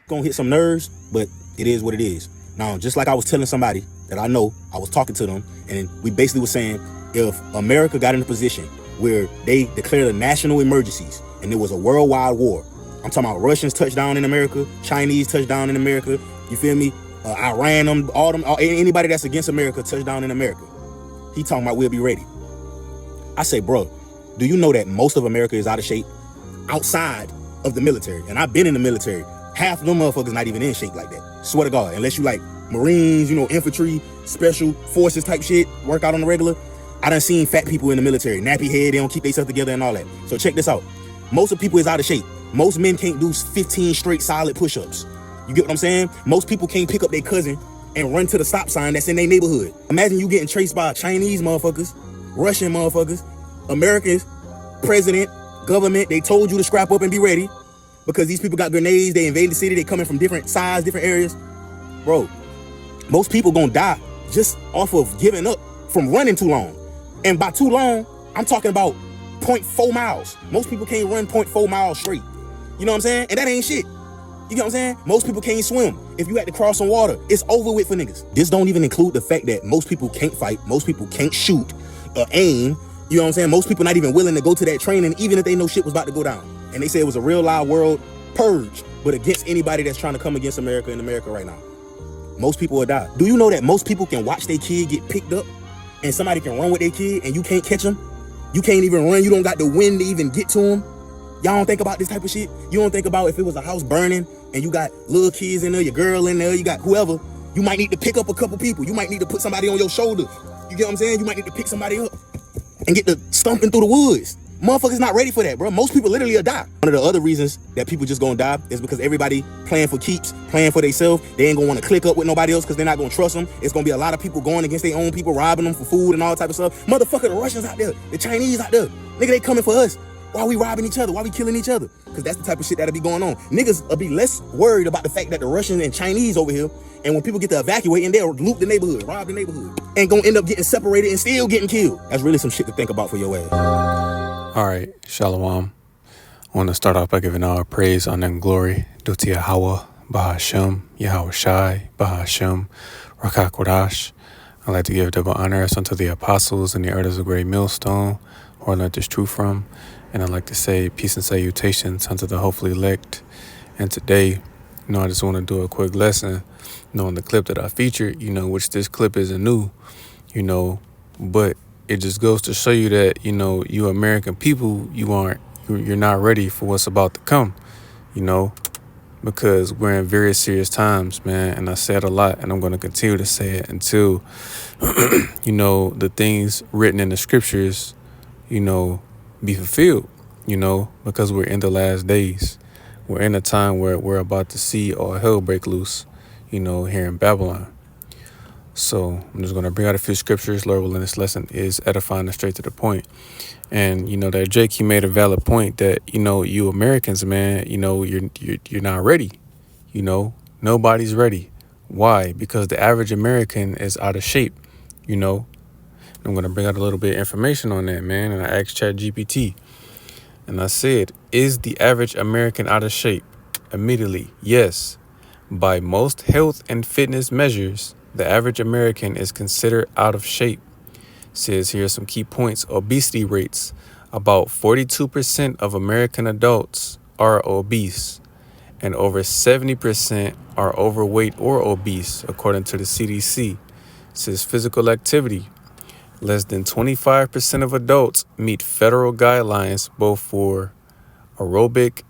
Gonna hit some nerves, but it is what it is. Now, just like I was telling somebody that I know, I was talking to them, and we basically were saying, if America got in a position where they declared a national emergencies and there was a worldwide war, I'm talking about Russians touch down in America, Chinese touch down in America, you feel me? Iran, anybody that's against America touch down in America. He talking about we'll be ready. I say, bro, do you know that most of America is out of shape outside of the military? And I've been in the military. Half of them motherfuckers not even in shape like that. Swear to God, unless you like Marines, infantry, special forces type shit, work out on the regular. I done seen fat people in the military, nappy head, they don't keep themselves together and all that. So check this out. Most of people is out of shape. Most men can't do 15 straight solid push-ups. You get what I'm saying? Most people can't pick up their cousin and run to the stop sign that's in their neighborhood. Imagine you getting chased by Chinese motherfuckers, Russian motherfuckers, Americans, president, government. They told you to scrap up and be ready because these people got grenades. They invaded the city. They coming from different sides, different areas. Bro, most people gonna die just off of giving up from running too long. And by too long, I'm talking about 0.4 miles. Most people can't run 0.4 miles straight. You know what I'm saying? And that ain't shit. You know what I'm saying? Most people can't swim. If you had to cross some water, it's over with for niggas. This don't even include the fact that most people can't fight. Most people can't shoot or aim. You know what I'm saying? Most people not even willing to go to that training, even if they know shit was about to go down. And they say it was a real live world purge, but against anybody that's trying to come against America in America right now. Most people will die. Do you know that most people can watch their kid get picked up and somebody can run with their kid and you can't catch them? You can't even run. You don't got the wind to even get to them. Y'all don't think about this type of shit? You don't think about if it was a house burning and you got little kids in there, your girl in there, you got whoever, you might need to pick up a couple people. You might need to put somebody on your shoulder. You get what I'm saying? You might need to pick somebody up and get to stomping through the woods. Motherfuckers not ready for that, bro. Most people literally will die. One of the other reasons that people just gonna die is because everybody playing for keeps, playing for themselves. They ain't gonna wanna click up with nobody else because they're not gonna trust them. It's gonna be a lot of people going against their own people, robbing them for food and all type of stuff. Motherfucker, the Russians out there, the Chinese out there. Nigga, they coming for us. Why we robbing each other? Why we killing each other? Because that's the type of shit that'll be going on. Niggas will be less worried about the fact that the Russians and Chinese over here, and when people get to evacuating, they'll loot the neighborhood, rob the neighborhood, and gonna end up getting separated and still getting killed. That's really some shit to think about for your ass. All right, Shalom. I want to start off by giving all praise, honor, and glory due to Yahweh, Bahashem, Yahweh Shai, Bahashem, Rakak Kodash. I'd like to give double honors unto the apostles and the elders of Great Millstone, who I learned this truth from. And I'd like to say peace and salutations unto the hopefully elect. And today, I just want to do a quick lesson, on the clip that I featured, which this clip isn't new, but it just goes to show you that, you American people, you're not ready for what's about to come, because we're in very serious times, man. And I say it a lot, and I'm going to continue to say it until, the things written in the scriptures, be fulfilled, because we're in the last days. We're in a time where we're about to see all hell break loose, here in Babylon. So I'm just going to bring out a few scriptures. Lord willing, this lesson is edifying and straight to the point. And, that Jake, he made a valid point that, you Americans, man, you're not ready. Nobody's ready. Why? Because the average American is out of shape, I'm going to bring out a little bit of information on that, man. And I asked ChatGPT, and I said, is the average American out of shape? Immediately, yes. By most health and fitness measures, the average American is considered out of shape. Says here are some key points. Obesity rates. About 42% of American adults are obese, and over 70% are overweight or obese, according to the CDC. Says physical activity. Less than 25% of adults meet federal guidelines both for aerobic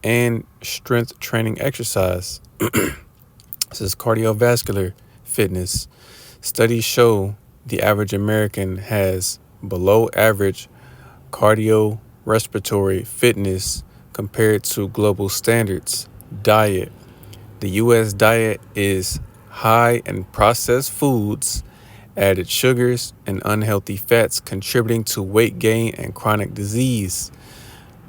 and strength training exercise. This is cardiovascular fitness. Studies show the average American has below average cardiorespiratory fitness compared to global standards. Diet. The U.S. diet is high in processed foods, added sugars, and unhealthy fats, contributing to weight gain and chronic disease.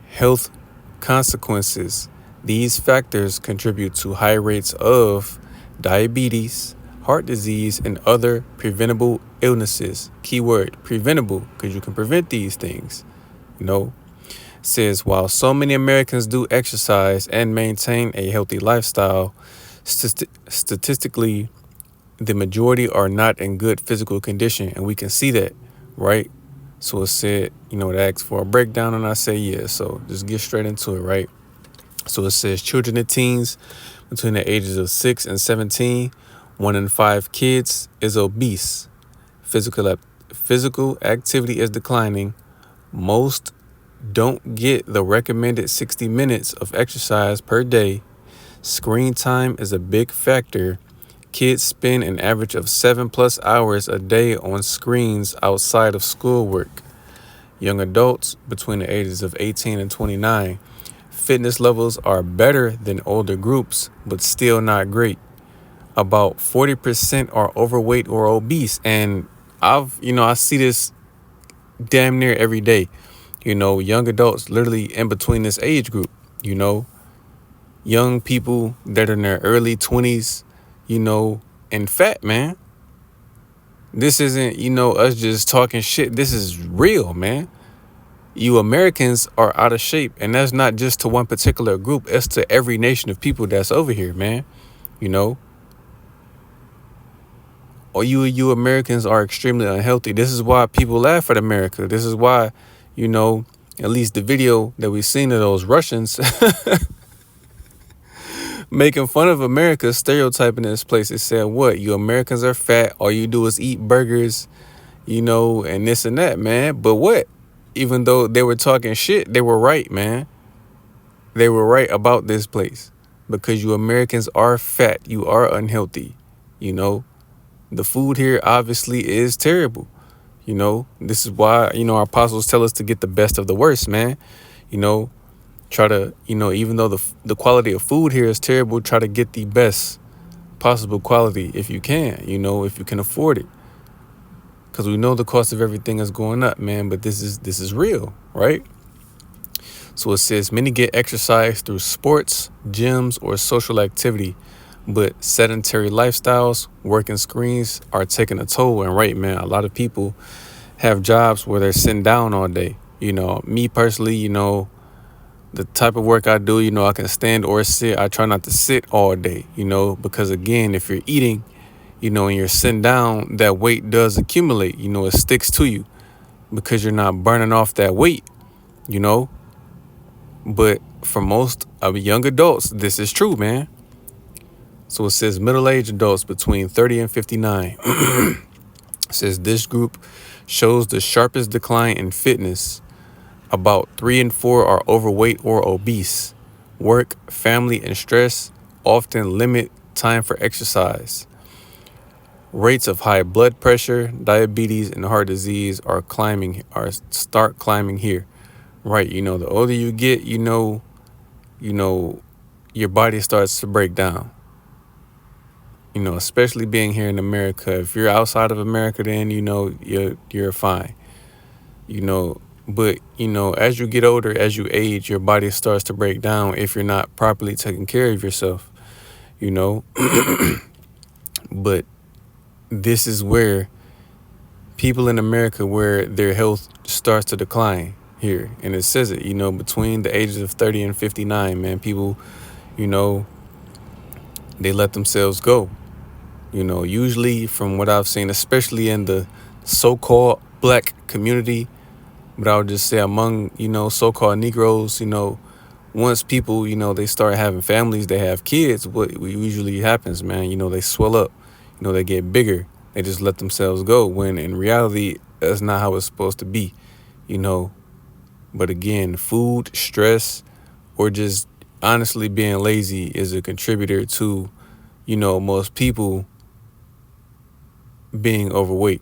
Health consequences. These factors contribute to high rates of diabetes, heart disease, and other preventable illnesses. Keyword preventable, because you can prevent these things. You know, says while so many Americans do exercise and maintain a healthy lifestyle, statistically, the majority are not in good physical condition, and we can see that, right? So it said, it asked for a breakdown, and I say yeah. So just get straight into it, right? So it says children and teens between the ages of 6 and 17, 1 in 5 kids is obese. Physical activity is declining. Most don't get the recommended 60 minutes of exercise per day. Screen time is a big factor. Kids spend an average of 7+ hours a day on screens outside of schoolwork. Young adults between the ages of 18 and 29. Fitness levels are better than older groups, but still not great. About 40% are overweight or obese. And I see this damn near every day. Young adults literally in between this age group, young people that are in their early 20s, and fat, man. This isn't, us just talking shit. This is real, man. You Americans are out of shape, and that's not just to one particular group. It's to every nation of people that's over here, man. Or you Americans are extremely unhealthy. This is why people laugh at America. This is why, at least the video that we've seen of those Russians making fun of America, stereotyping this place. It said, what? You Americans are fat. All you do is eat burgers, and this and that, man. But what? Even though they were talking shit, they were right, man. They were right about this place. Because you Americans are fat. You are unhealthy. The food here obviously is terrible. This is why, our apostles tell us to get the best of the worst, man. Try to, even though the quality of food here is terrible, try to get the best possible quality if you can, if you can afford it. Because we know the cost of everything is going up, man, but this is real, right? So it says many get exercise through sports, gyms, or social activity, but sedentary lifestyles, working screens are taking a toll. And right, man, a lot of people have jobs where they're sitting down all day. Me personally, the type of work I do, I can stand or sit. I try not to sit all day, because again, if you're eating, and you're sitting down, that weight does accumulate, it sticks to you because you're not burning off that weight, But for most of young adults, this is true, man. So it says middle-aged adults between 30 and 59. It says this group shows the sharpest decline in fitness. About 3 in 4 are overweight or obese. Work, family, and stress often limit time for exercise. Rates of high blood pressure, diabetes, and heart disease start climbing here. Right, the older you get, your body starts to break down. Especially being here in America. If you're outside of America, then you're fine. But as you get older, as you age, your body starts to break down if you're not properly taking care of yourself. But this is where people in America, where their health starts to decline here. And it says it, between the ages of 30 and 59, man, people, they let themselves go. Usually from what I've seen, especially in the so-called black community, but I would just say among, so-called Negroes, once people, they start having families, they have kids, what usually happens, man, they swell up, they get bigger. They just let themselves go when in reality, that's not how it's supposed to be, But again, food, stress, or just honestly being lazy is a contributor to, most people being overweight.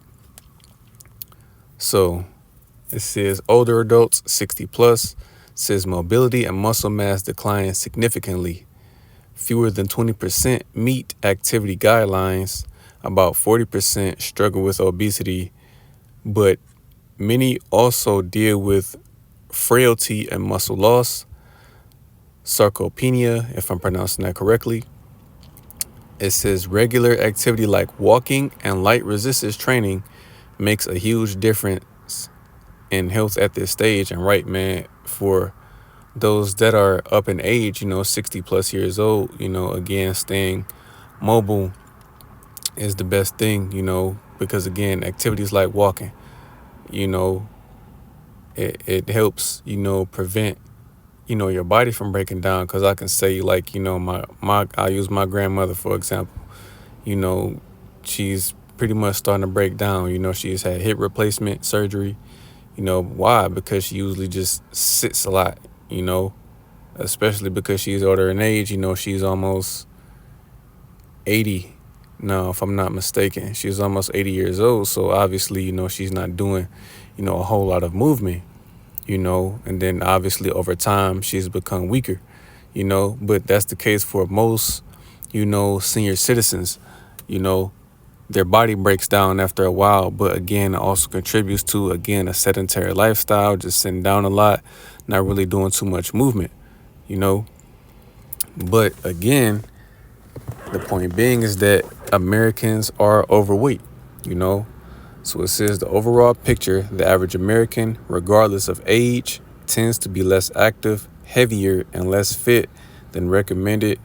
So it says older adults, 60 plus, says mobility and muscle mass decline significantly. Fewer than 20% meet activity guidelines. About 40% struggle with obesity, but many also deal with frailty and muscle loss, sarcopenia, if I'm pronouncing that correctly. It says regular activity like walking and light resistance training makes a huge difference in health at this stage. And right, man, for those that are up in age, 60 plus years old, again, staying mobile is the best thing, because again, activities like walking, you know, it helps, prevent, your body from breaking down. Cause I can say like, I'll use my grandmother, for example, you know, she's pretty much starting to break down. She's had hip replacement surgery. Why? Because she usually just sits a lot, especially because she's older in age. She's almost 80 now, if I'm not mistaken. She's almost 80 years old. So obviously, she's not doing, a whole lot of movement, and then obviously over time she's become weaker, but that's the case for most, senior citizens, their body breaks down after a while. But again, it also contributes to, again, a sedentary lifestyle, just sitting down a lot, not really doing too much movement, But again, the point being is that Americans are overweight, So it says the overall picture, the average American, regardless of age, tends to be less active, heavier, and less fit than recommended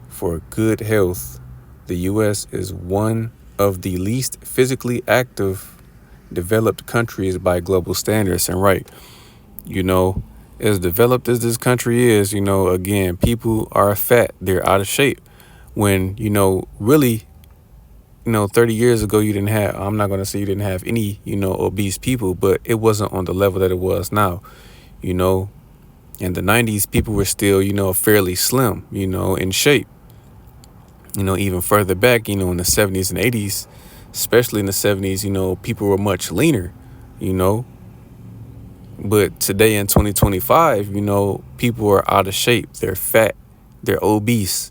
for good health. The U.S. is one of the least physically active developed countries by global standards. And right, as developed as this country is, again, people are fat, they're out of shape. When, really, 30 years ago, you didn't have, I'm not going to say you didn't have any, obese people, but it wasn't on the level that it was now. In the 90s, people were still, fairly slim, in shape. Even further back, in the 70s and 80s, especially in the 70s, people were much leaner, But today in 2025, people are out of shape. They're fat. They're obese.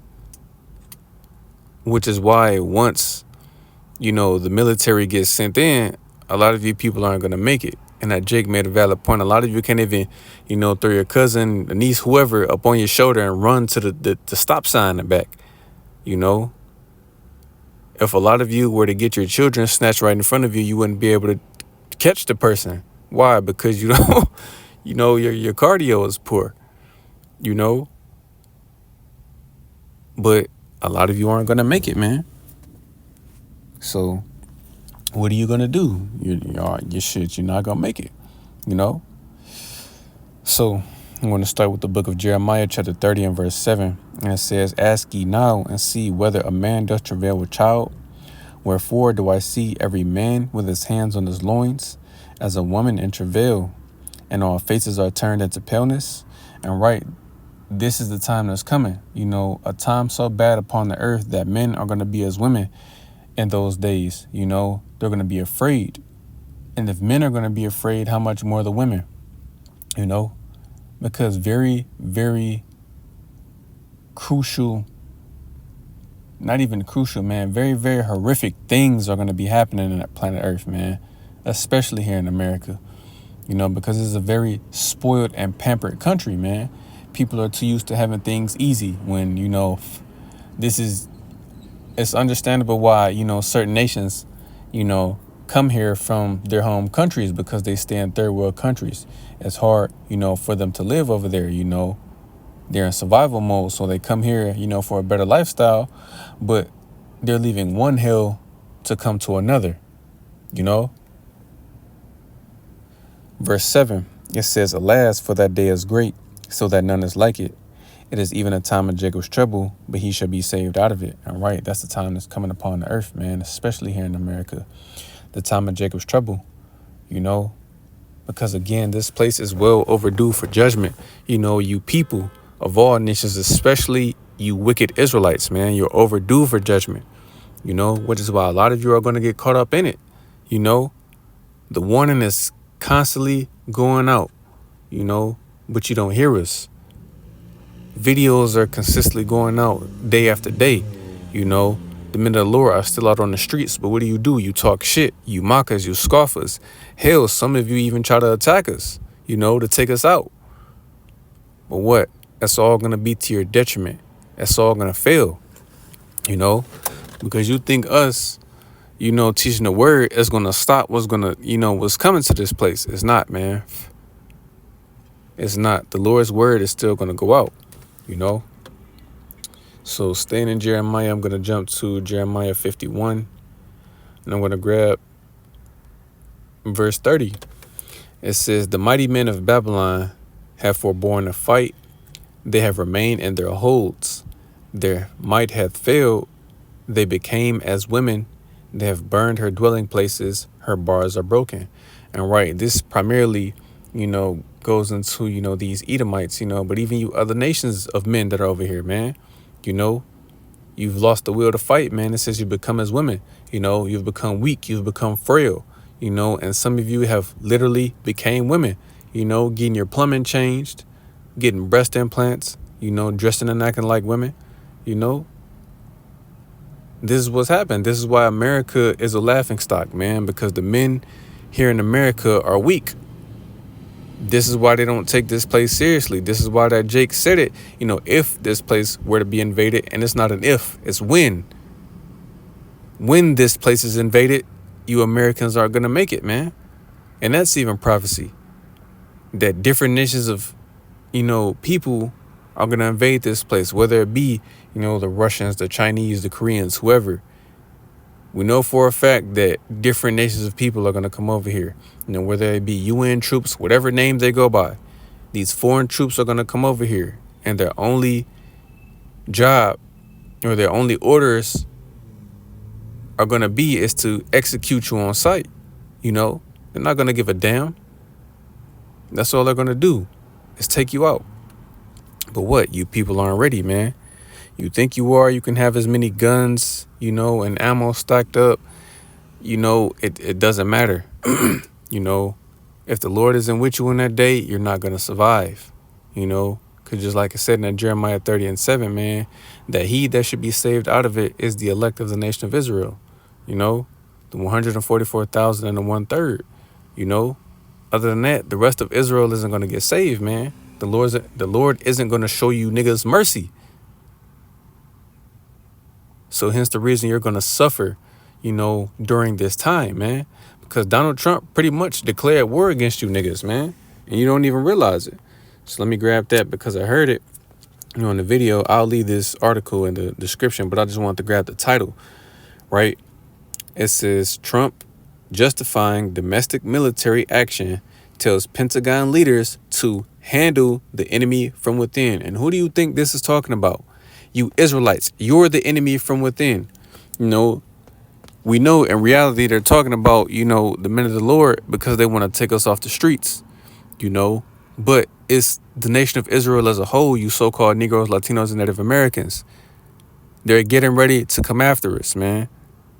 Which is why once, the military gets sent in, a lot of you people aren't going to make it. And that Jake made a valid point. A lot of you can't even, throw your cousin, niece, whoever up on your shoulder and run to the stop sign in the back. If a lot of you were to get your children snatched right in front of you, you wouldn't be able to catch the person. Why? Because your cardio is poor, But a lot of you aren't going to make it, man. So what are you going to do? Your shit, you're not going to make it, So I'm going to start with the book of Jeremiah, chapter 30 and verse 7. And it says, ask ye now and see whether a man doth travail with child. Wherefore do I see every man with his hands on his loins, as a woman in travail, and all faces are turned into paleness. And right, this is the time that's coming, a time so bad upon the earth that men are going to be as women in those days. They're going to be afraid. And if men are going to be afraid, how much more the women, because very, very crucial, not even crucial, man, very, very horrific things are going to be happening in that planet Earth, man, especially here in America, because it's a very spoiled and pampered country, man. People are too used to having things easy when, it's understandable why, certain nations, come here from their home countries because they stay in third world countries. It's hard, for them to live over there, They're in survival mode, so they come here, for a better lifestyle, but they're leaving one hell to come to another, Verse 7, it says, alas, for that day is great, so that none is like it. It is even a time of Jacob's trouble, but he shall be saved out of it. And right, that's the time that's coming upon the earth, man, especially here in America. The time of Jacob's trouble, because again, this place is well overdue for judgment. You people of all nations, especially you wicked Israelites, man, you're overdue for judgment, which is why a lot of you are going to get caught up in it. The warning is constantly going out, but you don't hear us. Videos are consistently going out day after day, The men of the Lord are still out on the streets, but what do? You talk shit, you mock us, you scoff us. Hell, some of you even try to attack us, to take us out. But what? That's all going to be to your detriment. That's all going to fail, you know, because you think us, teaching the word is going to stop what's coming to this place. It's not, man. It's not. The Lord's word is still going to go out, you know. So staying in Jeremiah, I'm going to jump to Jeremiah 51, and I'm going to grab verse 30. It says, the mighty men of Babylon have forborne to fight. They have remained in their holds. Their might hath failed. They became as women. They have burned her dwelling places. Her bars are broken. And right, this primarily, goes into, these Edomites, but even you other nations of men that are over here, man, you've lost the will to fight, man. It says you become as women, you've become weak. You've become frail, and some of you have literally became women, getting your plumbing changed, getting breast implants, dressing and acting like women, This is what's happened. This is why America is a laughingstock, man, because the men here in America are weak. This is why they don't take this place seriously. This is why that Jake said it, if this place were to be invaded, and it's not an if, it's when. When this place is invaded, you Americans are going to make it, man. And that's even prophecy. That different nations of, people are going to invade this place, whether it be, the Russians, the Chinese, the Koreans, whoever. We know for a fact that different nations of people are going to come over here, whether it be UN troops, whatever name they go by. These foreign troops are going to come over here, and their only job or their only orders are going to be is to execute you on sight. They're not going to give a damn. That's all they're going to do is take you out. But what? You people aren't ready, man. You think you are. You can have as many guns, and ammo stacked up. It doesn't matter. If the Lord isn't with you in that day, you're not going to survive, because just like I said in that Jeremiah 30:7, man, that he that should be saved out of it is the elect of the nation of Israel, the 144,000 and the 1/3, Other than that, the rest of Israel isn't going to get saved, man. The Lord isn't going to show you niggas mercy. So hence the reason you're going to suffer, during this time, man. Because Donald Trump pretty much declared war against you niggas, man. And you don't even realize it. So let me grab that because I heard it, in the video. I'll leave this article in the description, but I just wanted to grab the title, right? It says, Trump justifying domestic military action tells Pentagon leaders to handle the enemy from within. And who do you think this is talking about? You Israelites, you're the enemy from within. We know in reality they're talking about, the men of the Lord because they want to take us off the streets, but it's the nation of Israel as a whole, you so-called Negroes, Latinos, and Native Americans. They're getting ready to come after us, man.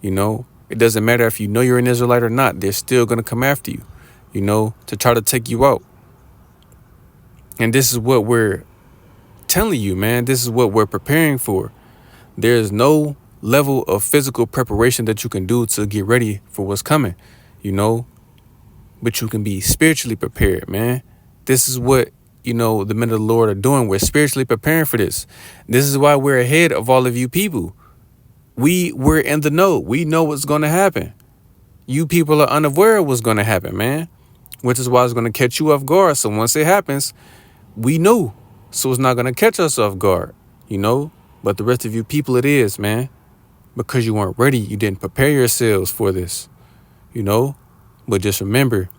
It doesn't matter if you're an Israelite or not. They're still going to come after you, to try to take you out. And this is what we're telling you, man. This is what we're preparing for. There's no level of physical preparation that you can do to get ready for what's coming, but you can be spiritually prepared, man. This is what, the men of the Lord are doing. We're spiritually preparing for this. This is why we're ahead of all of you people. We're in the know. We know what's going to happen. You people are unaware of what's going to happen, man, which is why it's going to catch you off guard. So once it happens, we know. So it's not going to catch us off guard, but the rest of you people, it is, man, because you weren't ready. You didn't prepare yourselves for this, but just remember,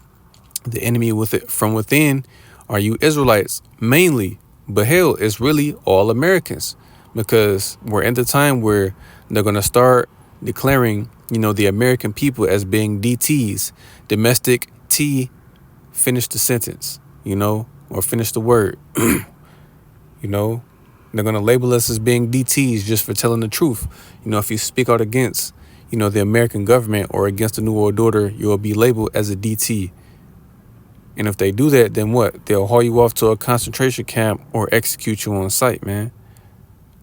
the enemy from within are you Israelites mainly, but hell, it's really all Americans, because we're in the time where they're going to start declaring, the American people as being DTs, domestic T, finish the sentence, or finish the word. They're going to label us as being DTs just for telling the truth. If you speak out against, the American government or against the New World Order, you'll be labeled as a DT. And if they do that, then what? They'll haul you off to a concentration camp or execute you on sight, man.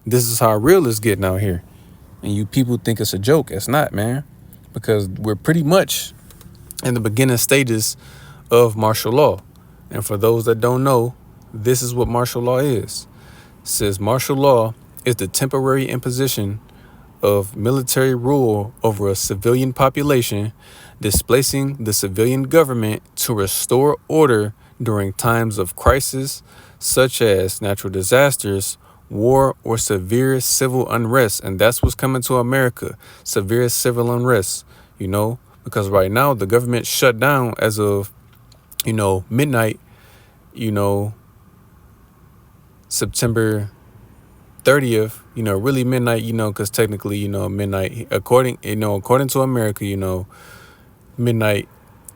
This is how real it's getting out here. And you people think it's a joke. It's not, man. Because we're pretty much in the beginning stages of martial law. And for those that don't know, this is what martial law is. It says martial law is the temporary imposition of military rule over a civilian population, displacing the civilian government to restore order during times of crisis, such as natural disasters, war, or severe civil unrest. And that's what's coming to America, severe civil unrest, because right now the government shut down as of, midnight, September 30th, really midnight, because technically, midnight, according to America, midnight,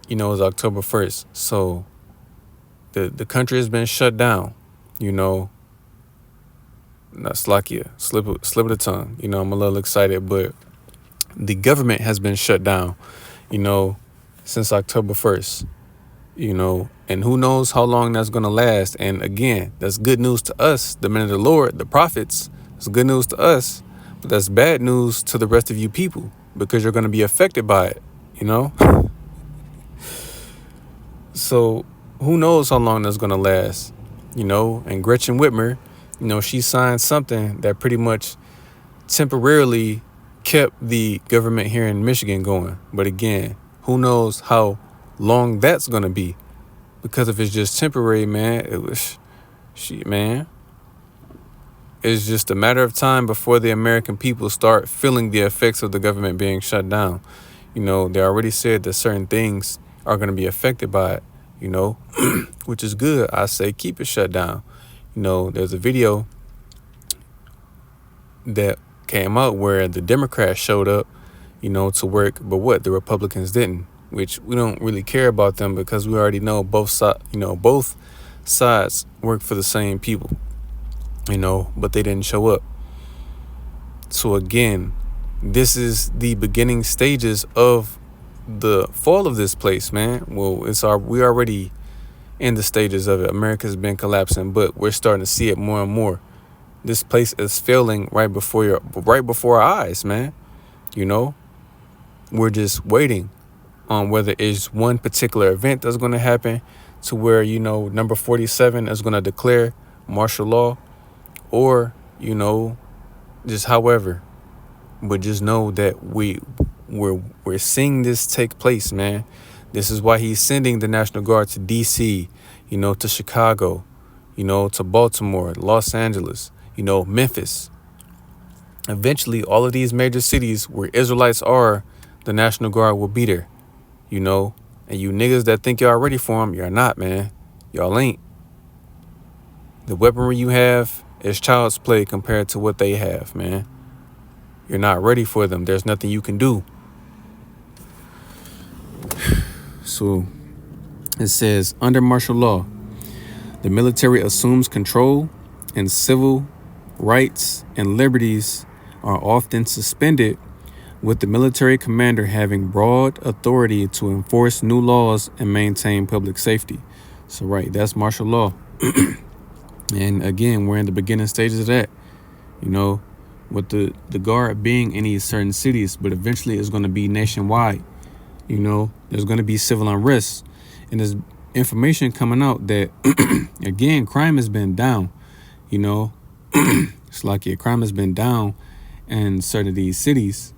is October 1st. So the country has been shut down, not Slovakia, slip of the tongue. I'm a little excited, but the government has been shut down, since October 1st, and who knows how long that's going to last. And again, that's good news to us, the men of the Lord, the prophets. It's good news to us, but that's bad news to the rest of you people, because you're going to be affected by it, So who knows how long that's going to last, and Gretchen Whitmer, she signed something that pretty much temporarily kept the government here in Michigan going. But again, who knows how long that's going to be, because if it's just temporary, man, it's just a matter of time before the American people start feeling the effects of the government being shut down. They already said that certain things are going to be affected by it, which is good. I say keep it shut down. There's a video that came out where the Democrats showed up, to work, but what the Republicans didn't, which we don't really care about them, because we already know both sides work for the same people, but they didn't show up. So again, this is the beginning stages of the fall of this place, man. Well, we already in the stages of it. America's been collapsing, but we're starting to see it more and more. This place is failing right before our eyes, man. We're just waiting on whether it's one particular event that's going to happen to where, number 47 is going to declare martial law, or, just however. But just know that we're seeing this take place, man. This is why he's sending the National Guard to D.C., to Chicago, to Baltimore, Los Angeles, Memphis. Eventually, all of these major cities where Israelites are, the National Guard will be there, And you niggas that think y'all ready for them, you're not, man. Y'all ain't. The weaponry you have is child's play compared to what they have, man. You're not ready for them. There's nothing you can do. So it says, under martial law, the military assumes control, and civil rights and liberties are often suspended, with the military commander having broad authority to enforce new laws and maintain public safety. So, right, that's martial law. And again, we're in the beginning stages of that, with the guard being in these certain cities, but eventually it's going to be nationwide. There's going to be civil unrest, and there's information coming out that, again, crime has been down, it's like crime has been down in certain of these cities,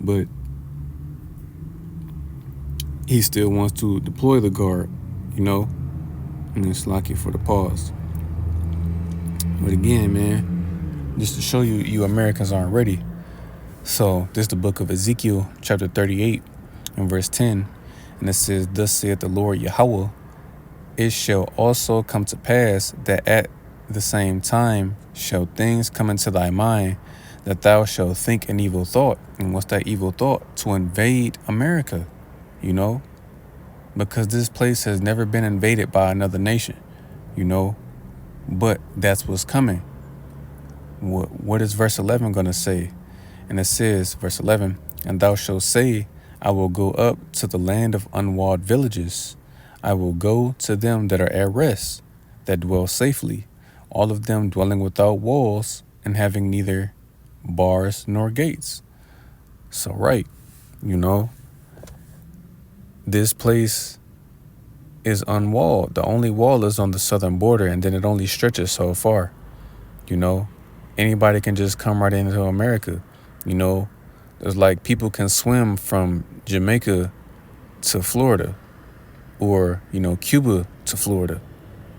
but he still wants to deploy the guard, and it's lucky for the pause. But again, man, just to show you Americans aren't ready. So this is the book of Ezekiel, chapter 38 and verse 10. And it says, thus saith the Lord Yahweh, it shall also come to pass that at the same time shall things come into thy mind, that thou shalt think an evil thought. And what's that evil thought? To invade America, because this place has never been invaded by another nation, but that's what's coming. What is verse 11 going to say? And it says, verse 11, and thou shalt say, I will go up to the land of unwalled villages. I will go to them that are at rest, that dwell safely, all of them dwelling without walls and having neither bars nor gates. So, right, this place is unwalled. The only wall is on the southern border, and then it only stretches so far. Anybody can just come right into America. You know, it's like people can swim from Jamaica to Florida, or, Cuba to Florida,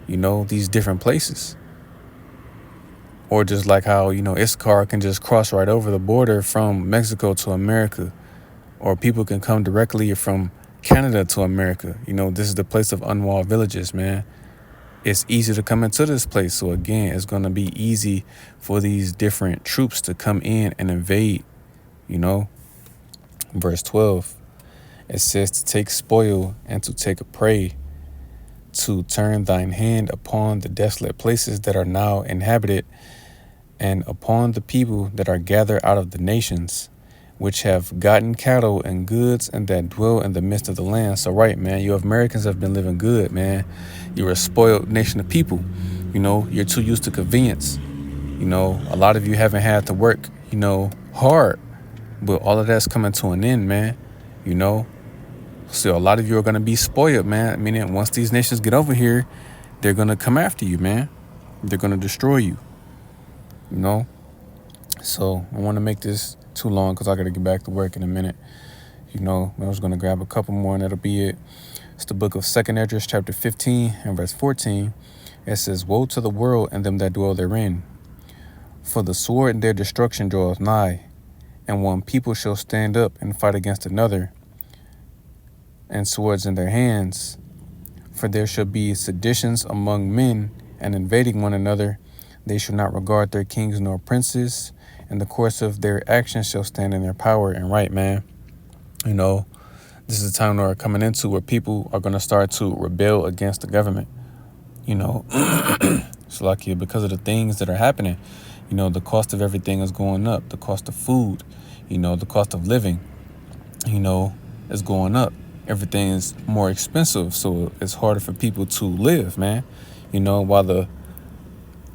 these different places. Or just like how, Issachar can just cross right over the border from Mexico to America, or people can come directly from Canada to America. This is the place of unwalled villages, man. It's easy to come into this place. So again, it's going to be easy for these different troops to come in and invade, Verse 12, it says to take spoil and to take a prey, to turn thine hand upon the desolate places that are now inhabited, and upon the people that are gathered out of the nations, which have gotten cattle and goods, and that dwell in the midst of the land. So right, man, you Americans have been living good, man. You're a spoiled nation of people. You're too used to convenience. A lot of you haven't had to work, hard, but all of that's coming to an end, man. So a lot of you are going to be spoiled, man. Meaning once these nations get over here, they're going to come after you, man. They're going to destroy you. So I want to make this too long because I got to get back to work in a minute. I was going to grab a couple more and that'll be it. It's the book of 2nd Esdras, chapter 15 and verse 14. It says, woe to the world and them that dwell therein, for the sword and their destruction draweth nigh, and one people shall stand up and fight against another, and swords in their hands. For there shall be seditions among men, and invading one another. They shall not regard their kings nor princes, and the course of their actions shall stand in their power and right, man. This is a time we're coming into where people are going to start to rebel against the government. It's lucky because of the things that are happening. The cost of everything is going up. The cost of food, the cost of living, is going up. Everything is more expensive, so it's harder for people to live, man. While the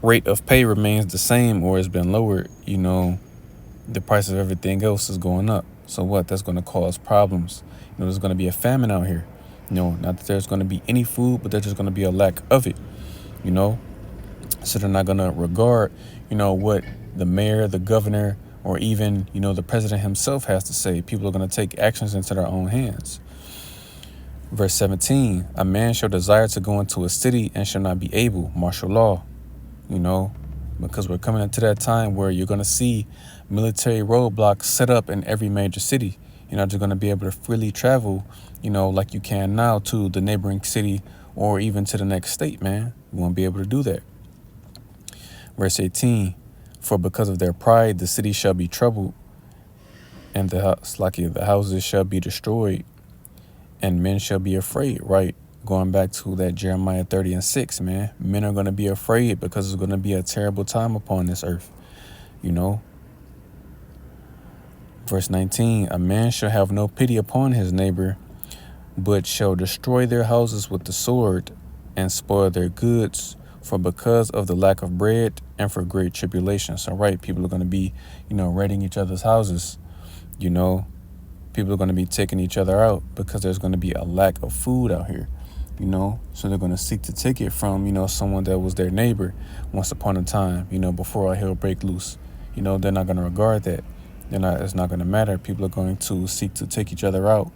rate of pay remains the same or has been lowered, the price of everything else is going up. So what? That's going to cause problems. There's going to be a famine out here. Not that there's going to be any food, but there's just going to be a lack of it, So they're not going to regard, what the mayor, the governor, or even, the president himself has to say. People are going to take actions into their own hands. Verse 17, a man shall desire to go into a city and shall not be able, martial law, because we're coming into that time where you're going to see military roadblocks set up in every major city. You're not just going to be able to freely travel, like you can now to the neighboring city or even to the next state, man. You won't be able to do that. Verse 18, for because of their pride, the city shall be troubled, and the houses shall be destroyed, and men shall be afraid, right? Going back to that Jeremiah 30:6, man. Men are going to be afraid because it's going to be a terrible time upon this earth, Verse 19, a man shall have no pity upon his neighbor, but shall destroy their houses with the sword and spoil their goods, for because of the lack of bread and for great tribulation. So, right, people are going to be, raiding each other's houses, People are going to be taking each other out because there's going to be a lack of food out here, So they're going to seek to take it from, someone that was their neighbor once upon a time, before all hell break loose. They're not going to regard that. It's not going to matter. People are going to seek to take each other out,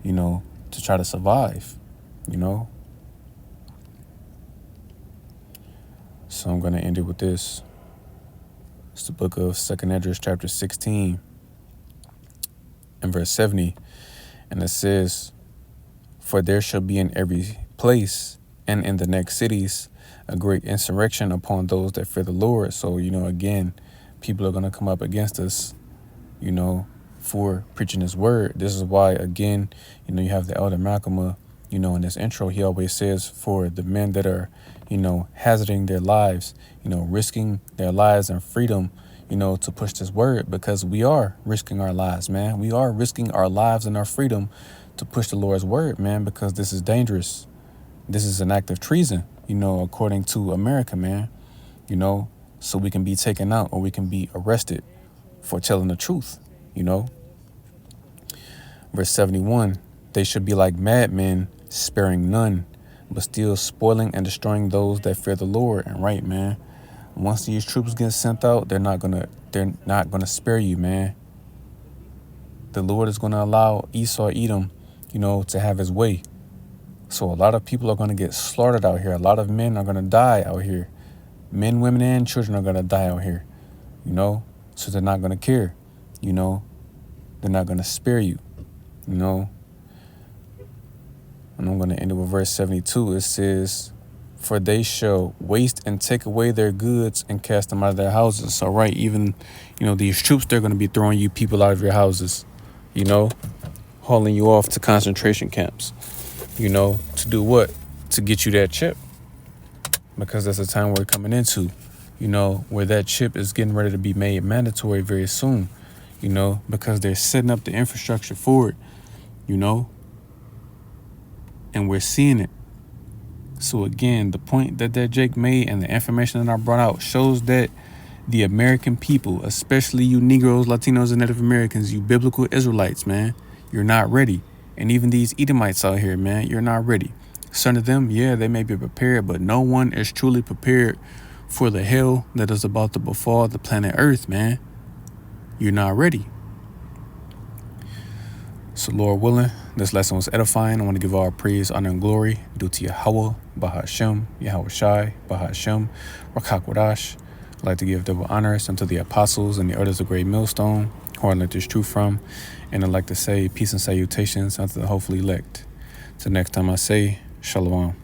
to try to survive, So I'm going to end it with this. It's the book of 2nd Esdras, chapter 16. And verse 70, and it says, for there shall be in every place and in the next cities a great insurrection upon those that fear the Lord. So, again, people are going to come up against us, for preaching his word. This is why, again, you have the Elder Malcolm, in this intro, he always says for the men that are, hazarding their lives, risking their lives and freedom, to push this word, because we are risking our lives, man. We are risking our lives and our freedom to push the Lord's word, man, because this is dangerous. This is an act of treason, according to America, man, so we can be taken out or we can be arrested for telling the truth, Verse 71, they should be like madmen, sparing none, but still spoiling and destroying those that fear the Lord. And right, man. Once these troops get sent out, they're not gonna spare you, man. the Lord is going to allow Esau, Edom, to have his way. So a lot of people are going to get slaughtered out here. A lot of men are going to die out here. Men, women, and children are going to die out here, so they're not going to care, they're not going to spare you, And I'm going to end it with verse 72. It says, for they shall waste and take away their goods and cast them out of their houses. So, right, even, these troops, they're going to be throwing you people out of your houses, hauling you off to concentration camps, to do what? To get you that chip. Because that's the time we're coming into, where that chip is getting ready to be made mandatory very soon, because they're setting up the infrastructure for it, and we're seeing it. So again, the point that Jake made and the information that I brought out shows that the American people, especially you Negroes, Latinos, and Native Americans, you biblical Israelites, man, you're not ready. And even these Edomites out here, man, you're not ready. Some of them, yeah, they may be prepared, but no one is truly prepared for the hell that is about to befall the planet Earth, man. You're not ready. So, Lord willing, this lesson was edifying. I want to give all praise, honor, and glory due to Yahweh, Bahashem, Yahweh Shai, Bahashem, Rakakwadash. I'd like to give double honors unto the apostles and the elders of Great Millstone, who I learned this truth from. And I'd like to say peace and salutations unto the hopefully elect. Till next time I say, Shalom.